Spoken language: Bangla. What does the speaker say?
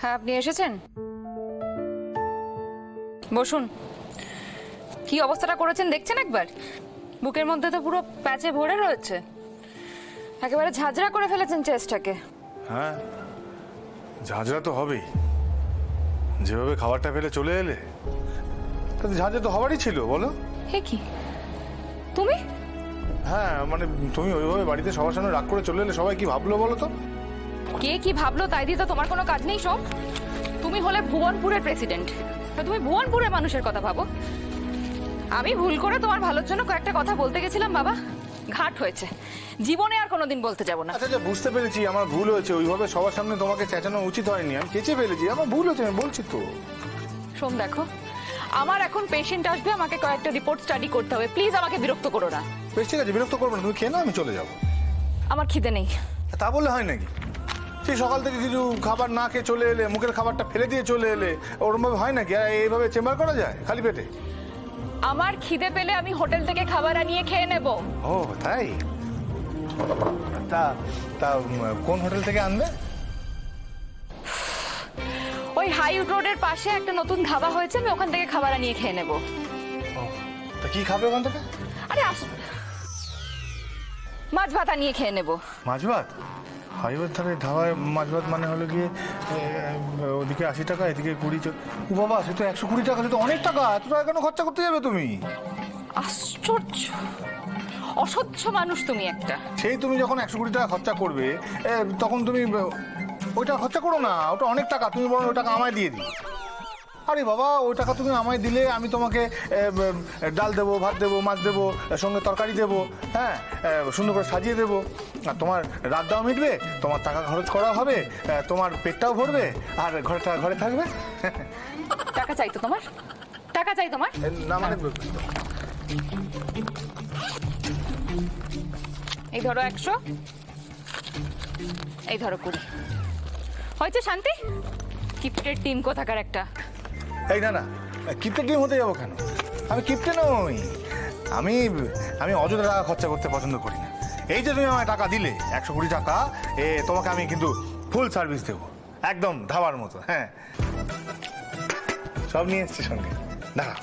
হ্যাঁ, আপনি এসেছেন? বসুন। কি অবস্থাটা করেছেন দেখছেন একবার? বুকের মধ্যে তো পুরো প্যাচে ভরে রয়েছে, একেবারে ঝাঁঝরা করে ফেলেছেন চেস্টটাকে। হ্যাঁ, ঝাঁঝরা তো হবেই। যেভাবে খাবারটা ফেলে চলে এলে, তাতে ঝাঁঝরা তো হওয়ারই ছিল, বলো? হে কি তুমি? হ্যাঁ, মানে তুমি ওইভাবে বাড়িতে সবার সামনে রাগ করে চলে এলে, সবাই কি ভাবলো বলো তো? কে কি ভাবলো তাই দিয়ে তো তোমার কোনো কাজ নেই। সব তুমি হলে ভুবনপুরের প্রেসিডেন্ট, তুমি ভুবনপুরের মানুষের কথা ভাবো। আমি ভুল করে তোমার ভালোর জন্য কয়েকটা কথা বলতে গেছিলাম বাবা, ঘাট হয়েছে। জীবনে আর কোনোদিন বলতে যাব না। আচ্ছা, বুঝতে পেরেছি আমার ভুল হয়েছে। ওইভাবে সবার সামনে তোমাকে চেঁচানো উচিত হয়নি। আমি কেচে ফেলেছি, আমার ভুল হয়েছে, আমি বলছি তো। শোন দেখো, আমার এখন পেশেন্ট আসবে, আমাকে কয়েকটা রিপোর্ট স্টাডি করতে হবে। প্লিজ আমাকে বিরক্ত করো না। বেশ, ঠিক আছে, বিরক্ত করবো না। তুমি খেয়ে নাও, আমি চলে যাবো। আমার খিদে নেই। তা বললে হয় নাকি? সেই সকাল থেকে কিছু খাবার না খেয়ে চলে এলে, মুখের খাবারটা ফেলে দিয়ে চলে এলে, ওরমভাবে হয় নাকি? আর এইভাবে চেম্বার করা যায় খালি পেটে? আমার খিদে পেলে আমি হোটেল থেকে খাবার আনিয়ে খেয়ে নেব। ও তাই? তা তা কোন হোটেল থেকে আনবে? ওই হাই রোডের পাশে একটা নতুন ধাবা হয়েছে, আমি ওখান থেকে খাবার আনিয়ে খেয়ে নেব। তা কি খাবে ওখান থেকে? আরে মাছ ভাত আনিয়ে খেয়ে নেব। মাছ ভাত? হাইওয়ের ধারে ধাবায় মাছ ভাত মানে হলো গিয়ে ওদিকে 80 টাকা, এদিকে 20। ও বাবা, সে তো 120 টাকা, সে তো অনেক টাকা। এত টাকা কেন খরচা করতে যাবে তুমি? আশ্চর্য, অসহ্য মানুষ তুমি একটা। সেই তুমি যখন 120 টাকা খরচা করবে, তখন তুমি ওইটা খরচা করো না। ওটা অনেক টাকা, তুমি বরং ওই টাকা আমায় দিয়ে দিই। আরে বাবা, ওই টাকা তুমি আমায় দিলে আমি তোমাকে ডাল দেবো, ভাত দেবো, মাছ দেবো, সঙ্গে তরকারি দেবো। হ্যাঁ, সুন্দর করে সাজিয়ে দেবো। আর তোমার রাতটাও মিটবে, তোমার টাকা খরচ করা হবে, তোমার পেটটাও ভরবে, আর ঘরে থাকবে। টাকা চাই তো তোমার? টাকা চাই তোমার? না মানে এই ধরো 100, এই ধরো 20। হয়েছে শান্তি? কিপ্টের টিম কোথাকার একটা। এই না, কিপ্টে টিম হতে যাবো কেন? আমি কিপ্টে নই। আমি অযথা টাকা খরচা করতে পছন্দ করি না। এই যে তুমি আমায় টাকা দিলে 120 টাকা, তোমাকে আমি কিন্তু ফুল সার্ভিস দেবো, একদম ধাবার মতো। হ্যাঁ, সব নিয়ে এসছি সঙ্গে। দাঁড়া।